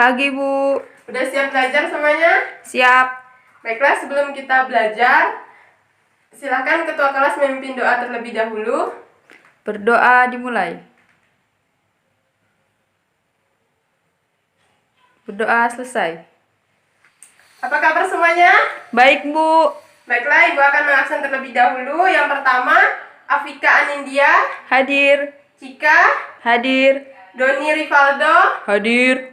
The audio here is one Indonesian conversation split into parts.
Pagi, Bu. Udah siap belajar semuanya? Siap. Baiklah, sebelum kita belajar, silakan ketua kelas memimpin doa terlebih dahulu. Berdoa dimulai. Berdoa selesai. Apa kabar semuanya? Baik, Bu. Baiklah, Ibu akan mengabsen terlebih dahulu. Yang pertama, Afika Anindya, Hadir. Cika, Hadir. Doni Rivaldo, Hadir.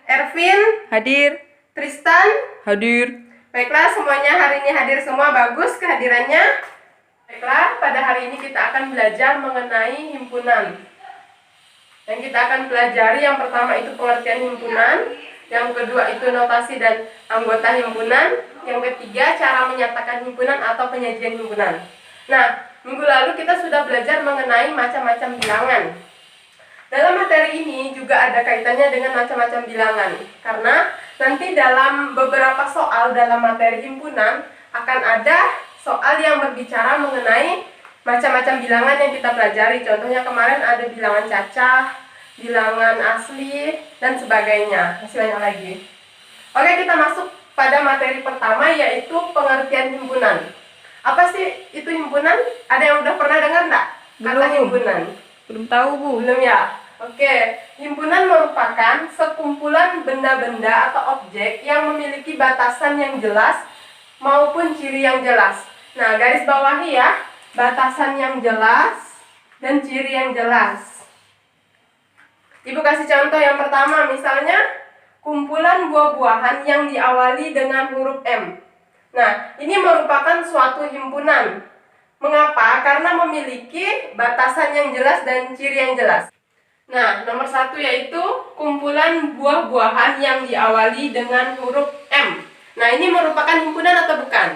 Ervin, Hadir. Tristan. Hadir. Baiklah, semuanya hari ini hadir semua, bagus kehadirannya. Baiklah, pada hari ini kita akan belajar mengenai himpunan. Yang kita akan pelajari yang pertama itu pengertian himpunan, yang kedua itu notasi dan anggota himpunan, yang ketiga cara menyatakan himpunan atau penyajian himpunan. Nah, minggu lalu kita sudah belajar mengenai macam-macam bilangan. Dalam materi ini juga ada kaitannya dengan macam-macam bilangan, karena nanti dalam beberapa soal dalam materi himpunan akan ada soal yang berbicara mengenai macam-macam bilangan yang kita pelajari. Contohnya kemarin ada bilangan cacah, bilangan asli, dan sebagainya. Masih banyak lagi. Oke, kita masuk pada materi pertama, yaitu pengertian himpunan. Apa sih itu himpunan? Ada yang udah pernah dengar nggak kata himpunan? Belum tahu, Bu. Belum ya? Oke, himpunan merupakan sekumpulan benda-benda atau objek yang memiliki batasan yang jelas maupun ciri yang jelas. Nah, garis bawahi ya, batasan yang jelas dan ciri yang jelas. Ibu kasih contoh yang pertama, misalnya kumpulan buah-buahan yang diawali dengan huruf M. Nah, ini merupakan suatu himpunan. Mengapa? Karena memiliki batasan yang jelas dan ciri yang jelas. Nah, nomor satu yaitu kumpulan buah-buahan yang diawali dengan huruf M. Nah, ini merupakan himpunan atau bukan?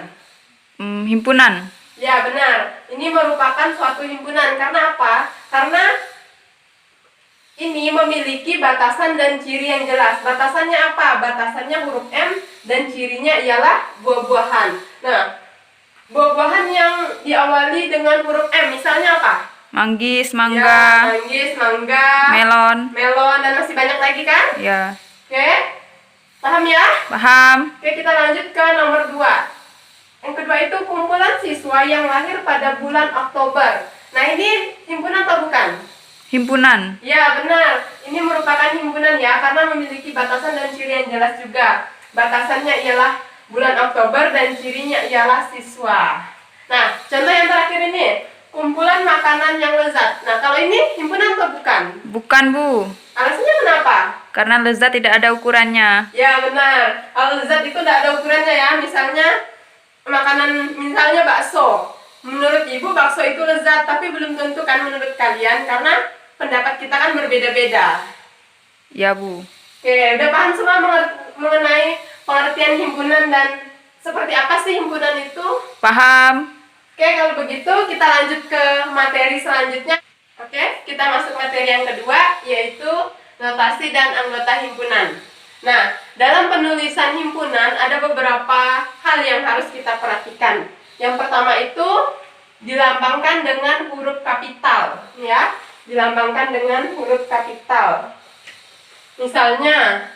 Himpunan. Ya, benar. Ini merupakan suatu himpunan. Karena apa? Karena ini memiliki batasan dan ciri yang jelas. Batasannya apa? Batasannya huruf M dan cirinya ialah buah-buahan. Nah, buah-buahan yang diawali dengan huruf M, misalnya apa? Manggis, Ya, mangga, manggis, mangga, melon. dan masih banyak lagi kan? Ya, Oke, paham ya? paham. Oke, kita lanjut ke nomor 2. Yang kedua itu kumpulan siswa yang lahir pada bulan Oktober. Nah, ini himpunan atau bukan? Himpunan. Ya, benar. Ini merupakan himpunan ya, karena memiliki batasan dan ciri yang jelas juga. Batasannya ialah bulan Oktober dan cirinya ialah siswa. Nah, contoh yang terakhir ini, kumpulan makanan yang lezat. Nah, kalau ini himpunan atau bukan? Bukan, Bu. Alasannya kenapa? Karena lezat tidak ada ukurannya. Ya, benar. Kalau lezat itu tidak ada ukurannya ya. Misalnya makanan, misalnya bakso. Menurut Ibu bakso itu lezat, tapi belum tentu kan menurut kalian, karena pendapat kita kan berbeda-beda. Ya, Bu. Oke, udah paham semua mengenai pengertian himpunan dan seperti apa sih himpunan itu? Paham. Oke, kalau begitu kita lanjut ke materi selanjutnya. Oke, kita masuk materi yang kedua, yaitu notasi dan anggota himpunan. Nah, dalam penulisan himpunan ada beberapa hal yang harus kita perhatikan. Yang pertama itu dilambangkan dengan huruf kapital, ya. Dilambangkan dengan huruf kapital. Misalnya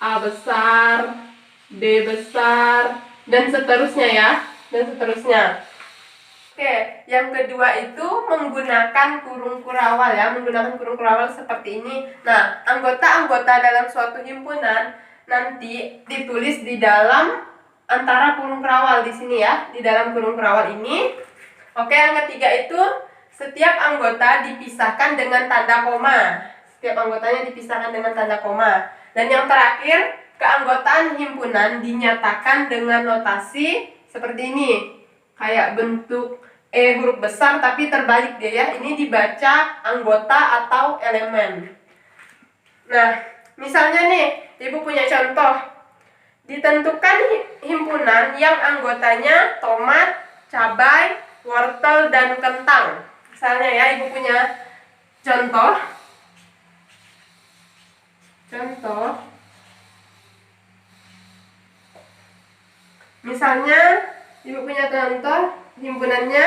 A besar, B besar, dan seterusnya ya, dan seterusnya. Oke, yang kedua itu menggunakan kurung kurawal ya, menggunakan kurung kurawal seperti ini. Nah, anggota-anggota dalam suatu himpunan nanti ditulis di dalam antara kurung kurawal di sini ya, di dalam kurung kurawal ini. Oke, yang ketiga itu setiap anggota dipisahkan dengan tanda koma. Setiap anggotanya dipisahkan dengan tanda koma. Dan yang terakhir, keanggotaan himpunan dinyatakan dengan notasi seperti ini. Kayak bentuk huruf besar tapi terbalik dia ya. Ini dibaca anggota atau elemen. Nah, misalnya nih, Ibu punya contoh. Ditentukan himpunan yang anggotanya tomat, cabai, wortel, dan kentang. Misalnya ya, Ibu punya contoh. Misalnya, Ibu punya contoh himpunannya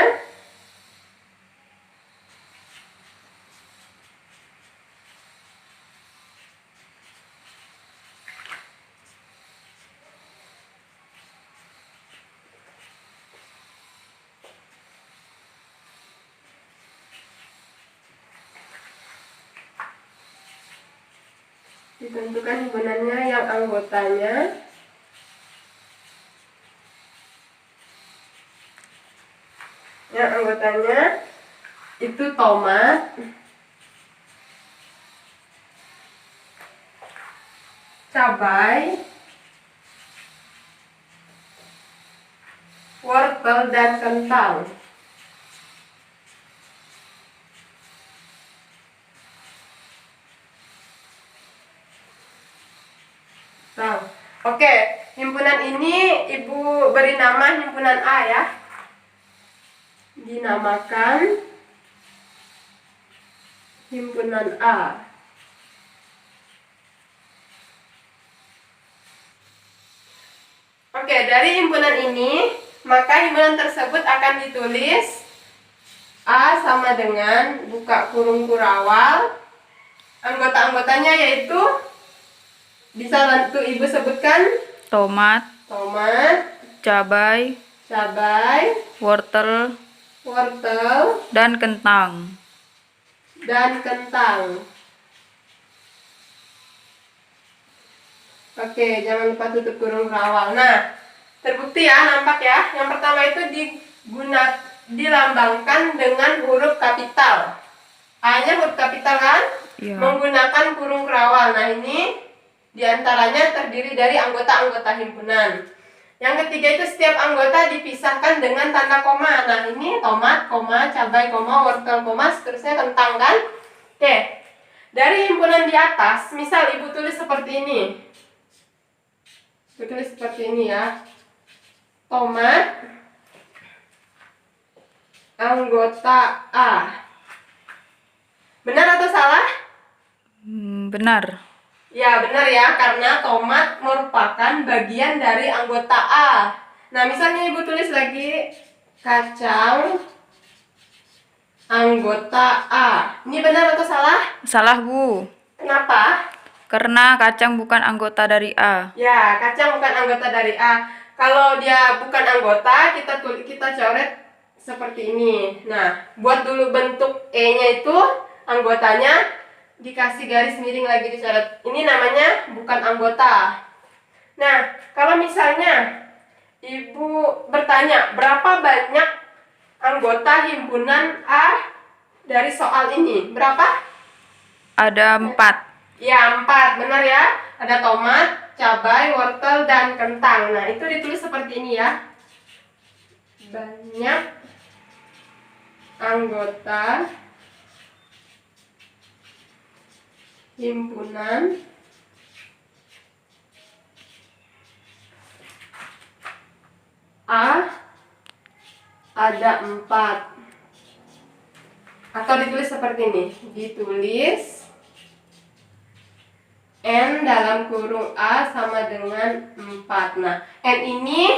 Ditentukan himpunannya yang anggotanya itu tomat, cabai, wortel, dan kentang. Nah, oke, himpunan ini Ibu beri nama himpunan A ya. Dinamakan himpunan A. Oke, dari himpunan ini, maka himpunan tersebut akan ditulis A sama dengan buka kurung kurawal. Anggota-anggotanya yaitu bisa bantu Ibu sebutkan Tomat, cabai, wortel, dan kentang. Oke, jangan lupa tutup kurung kurawal. Nah, terbukti ya, nampak ya. Yang pertama itu dilambangkan dengan huruf kapital. A-nya huruf kapital kan? Iya. Menggunakan kurung kurawal. Nah, ini diantaranya terdiri dari anggota-anggota himpunan. Yang ketiga itu setiap anggota dipisahkan dengan tanda koma. Nah, ini tomat, koma, cabai, koma, wortel, koma, seterusnya kentang kan? Oke. Dari himpunan di atas, misal Ibu tulis seperti ini. Ibu tulis seperti ini ya. Tomat, anggota A. Benar atau salah? Benar. Ya, benar ya, karena tomat merupakan bagian dari anggota A. Nah, misalnya Ibu tulis lagi kacang anggota A. Ini benar atau salah? Salah, Bu. Kenapa? Karena kacang bukan anggota dari A. Ya, kacang bukan anggota dari A. Kalau dia bukan anggota, kita coret seperti ini. Nah, buat dulu bentuk E-nya itu anggotanya dikasih garis miring lagi dicoret. Ini namanya bukan anggota. Nah, kalau misalnya Ibu bertanya berapa banyak anggota himpunan A dari soal ini, berapa? Ada 4. Ya, 4, benar ya. Ada tomat, cabai, wortel, dan kentang. Nah, itu ditulis seperti ini ya. Banyak anggota himpunan A ada 4. Atau ditulis seperti ini. Ditulis N dalam kurung A sama dengan 4. Nah, N ini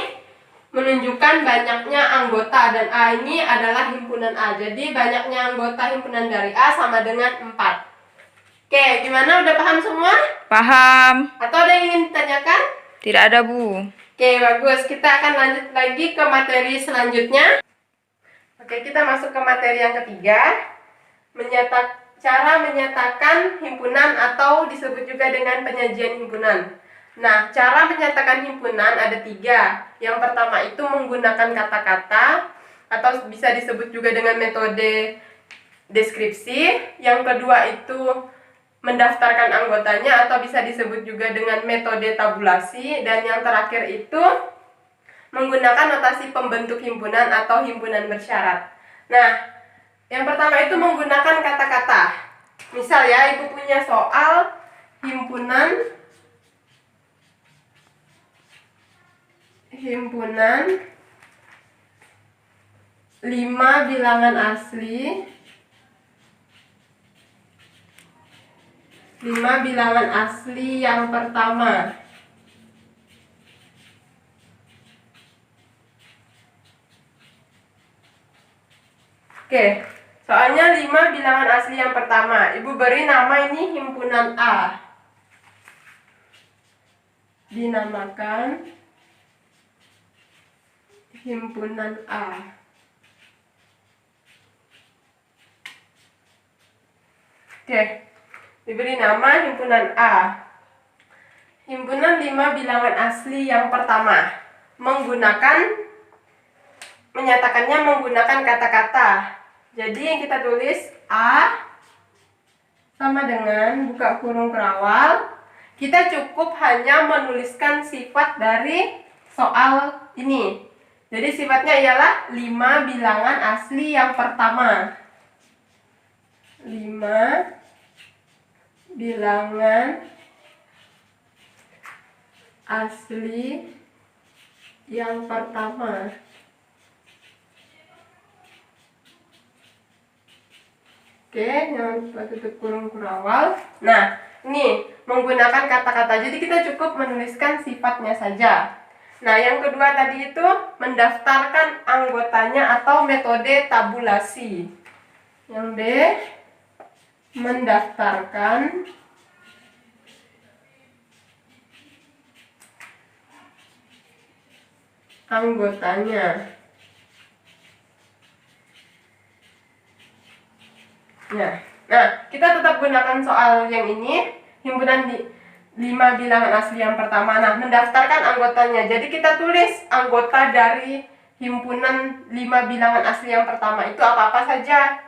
menunjukkan banyaknya anggota dan A ini adalah himpunan A. Jadi banyaknya anggota himpunan dari A sama dengan 4. Oke, gimana? Udah paham semua? Paham. Atau ada yang ingin ditanyakan? Tidak ada, Bu. Oke, bagus. Kita akan lanjut lagi ke materi selanjutnya. Oke, kita masuk ke materi yang ketiga. Cara menyatakan himpunan atau disebut juga dengan penyajian himpunan. Nah, cara menyatakan himpunan ada 3. Yang pertama itu menggunakan kata-kata atau bisa disebut juga dengan metode deskripsi. Yang kedua itu mendaftarkan anggotanya atau bisa disebut juga dengan metode tabulasi. Dan yang terakhir itu menggunakan notasi pembentuk himpunan atau himpunan bersyarat. Nah, yang pertama itu menggunakan kata-kata. Misal ya, Ibu punya soal himpunan 5 bilangan asli, 5 bilangan asli yang pertama. Oke, soalnya 5 bilangan asli yang pertama. Ibu beri nama ini himpunan A. Dinamakan himpunan A. Oke, diberi nama himpunan A. himpunan 5 bilangan asli yang pertama. Menyatakannya menggunakan kata-kata. Jadi yang kita tulis A sama dengan buka kurung kerawal. Kita cukup hanya menuliskan sifat dari soal ini. Jadi sifatnya ialah 5 bilangan asli yang pertama. 5 bilangan asli yang pertama. Oke, jangan lupa tutup kurung kurawal. Nah, ini menggunakan kata-kata. Jadi kita cukup menuliskan sifatnya saja. Nah, yang kedua tadi itu mendaftarkan anggotanya atau metode tabulasi. Yang D, mendaftarkan anggotanya. Ya. Nah, kita tetap gunakan soal yang ini, himpunan 5 bilangan asli yang pertama. Nah, mendaftarkan anggotanya. Jadi kita tulis anggota dari himpunan 5 bilangan asli yang pertama itu apa-apa saja.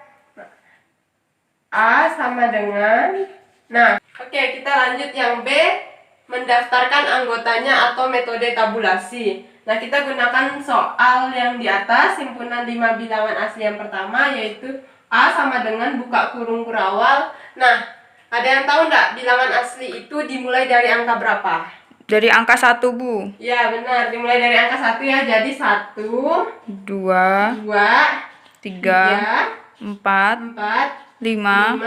A sama dengan, nah, oke, kita lanjut yang B, mendaftarkan anggotanya atau metode tabulasi. Nah, kita gunakan soal yang di atas, himpunan 5 bilangan asli yang pertama, yaitu A sama dengan buka kurung kurawal. Nah, ada yang tahu nggak bilangan asli itu dimulai dari angka berapa? Dari angka 1, Bu. Ya, benar, dimulai dari angka 1 ya. Jadi 1, 2, 2, 3, 4, 4, 5.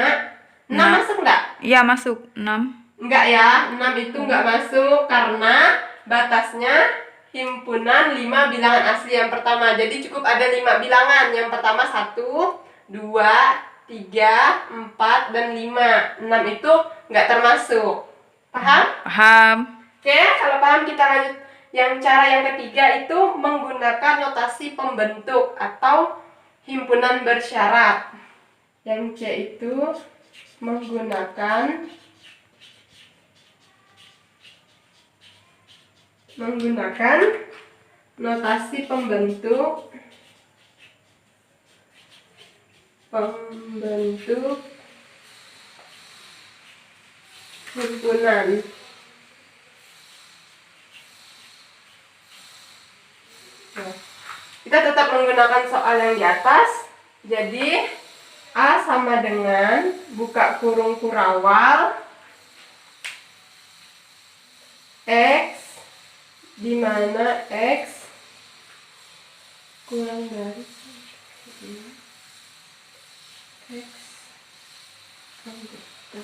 6 masuk nggak? Iya, masuk. 6. Enggak ya, 6 itu enggak masuk karena batasnya himpunan 5 bilangan asli yang pertama. Jadi cukup ada 5 bilangan. Yang pertama 1, 2, 3, 4, dan 5. 6 itu enggak termasuk. Paham? Paham. Oke, kalau paham kita lanjut. Yang cara yang ketiga itu menggunakan notasi pembentuk atau himpunan bersyarat. Yang C itu menggunakan notasi pembentuk himpunan. Nah, kita tetap menggunakan soal yang di atas. Jadi A sama dengan buka kurung kurawal X, di mana X kurang dari X anggota.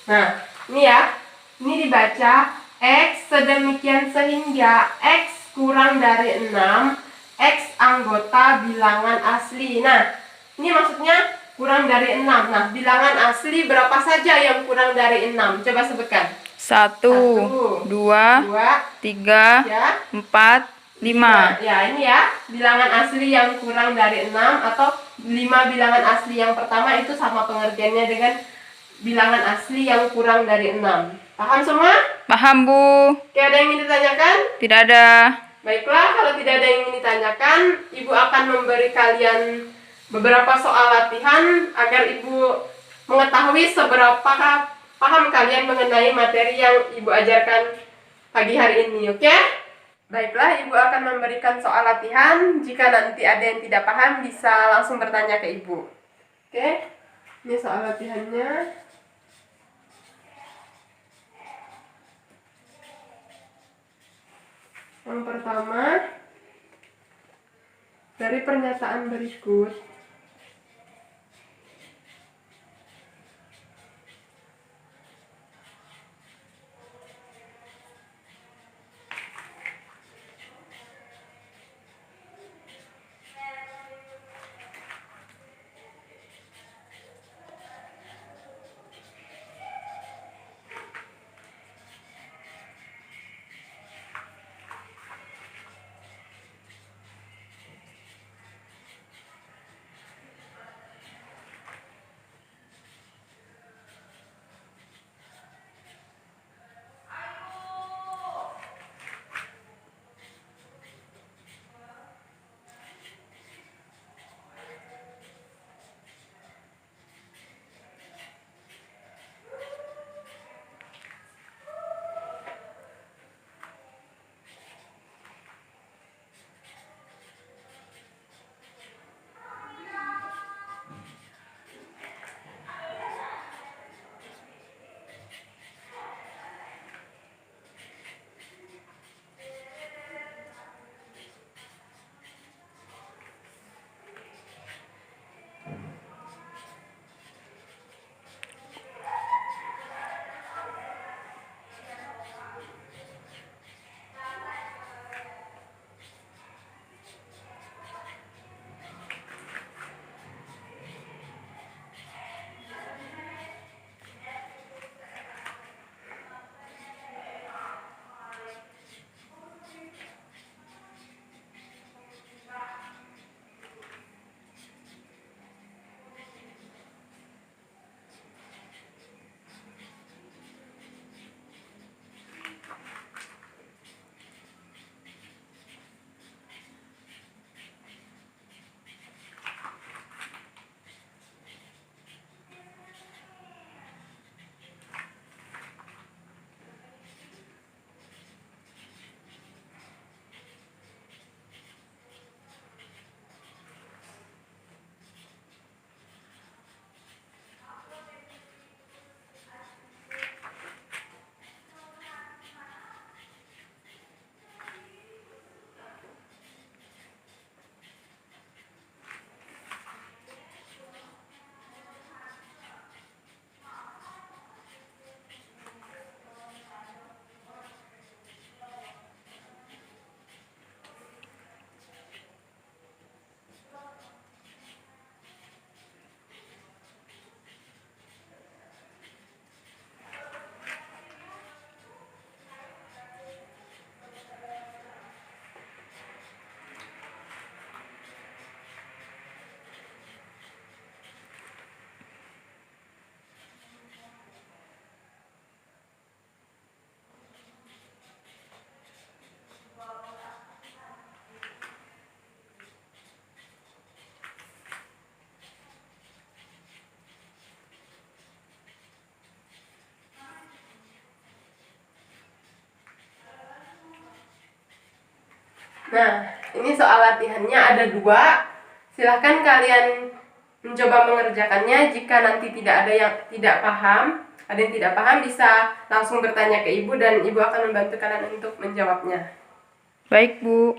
Nah, ini ya, ini dibaca X sedemikian sehingga X kurang dari 6, X anggota bilangan asli. Nah, ini maksudnya kurang dari 6. Nah, bilangan asli berapa saja yang kurang dari 6? Coba sebutkan. 1, 2, 3, 4, 5. Ya, ini ya, bilangan asli yang kurang dari 6 atau 5 bilangan asli yang pertama itu sama pengertiannya dengan bilangan asli yang kurang dari 6. Paham semua? Paham, Bu. Oke, ada yang ingin ditanyakan? Tidak ada. Baiklah, kalau tidak ada yang ingin ditanyakan, Ibu akan memberi kalian beberapa soal latihan agar Ibu mengetahui seberapa paham kalian mengenai materi yang Ibu ajarkan pagi hari ini, oke? Baiklah, Ibu akan memberikan soal latihan. Jika nanti ada yang tidak paham, bisa langsung bertanya ke Ibu. Oke, ini soal latihannya. Yang pertama, dari pernyataan berikut, Nah, ini soal latihannya ada 2. Silahkan kalian mencoba mengerjakannya. Jika nanti tidak ada yang tidak paham, bisa langsung bertanya ke ibu dan ibu akan membantu kalian untuk menjawabnya. Baik, Bu.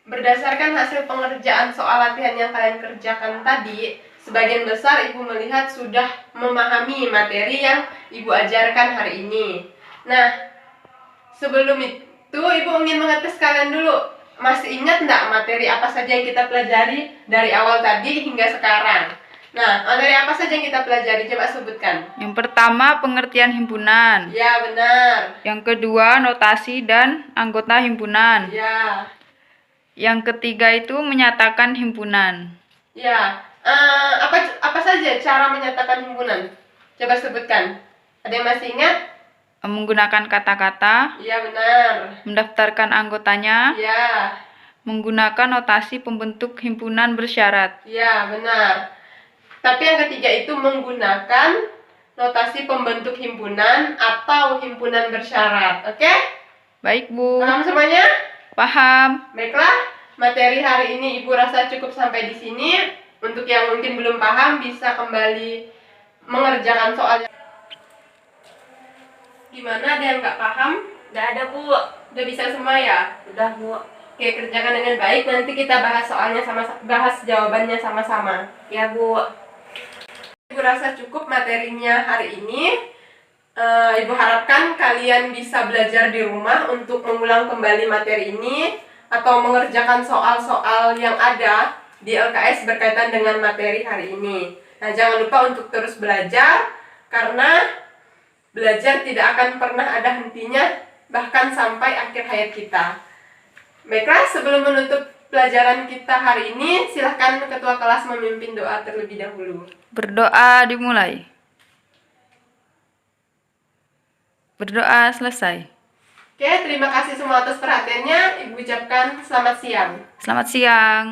Berdasarkan hasil pengerjaan soal latihan yang kalian kerjakan tadi, sebagian besar ibu melihat sudah memahami materi yang ibu ajarkan hari ini. Nah, sebelum itu ibu ingin mengetes kalian dulu. Masih ingat enggak materi apa saja yang kita pelajari dari awal tadi hingga sekarang? Nah, materi apa saja yang kita pelajari? Coba sebutkan. Yang pertama, pengertian himpunan. Ya, benar. Yang kedua, notasi dan anggota himpunan. Ya. Yang ketiga itu menyatakan himpunan. Ya. Apa saja cara menyatakan himpunan? Coba sebutkan. Ada yang masih ingat? Menggunakan kata-kata, Iya, benar. mendaftarkan anggotanya, Ya. menggunakan notasi pembentuk himpunan bersyarat. Ya, benar. Tapi yang ketiga itu menggunakan notasi pembentuk himpunan atau himpunan bersyarat. Oke? Baik, Bu. Paham semuanya? Paham. Baiklah, materi hari ini ibu rasa cukup sampai di sini. Untuk yang mungkin belum paham bisa kembali mengerjakan soalnya. Gimana, ada yang nggak paham? Nggak ada, Bu. Udah bisa semua ya? Udah, Bu. Oke, kerjakan dengan baik. Nanti kita bahas soalnya bahas jawabannya sama-sama. Ya, Bu. Ibu rasa cukup materinya hari ini. Ibu harapkan kalian bisa belajar di rumah untuk mengulang kembali materi ini atau mengerjakan soal-soal yang ada di LKS berkaitan dengan materi hari ini. Nah, jangan lupa untuk terus belajar karena belajar tidak akan pernah ada hentinya bahkan sampai akhir hayat kita. Baiklah, sebelum menutup pelajaran kita hari ini, silahkan ketua kelas memimpin doa terlebih dahulu. Berdoa dimulai. Berdoa selesai. Oke, terima kasih semua atas perhatiannya. Ibu ucapkan selamat siang. Selamat siang.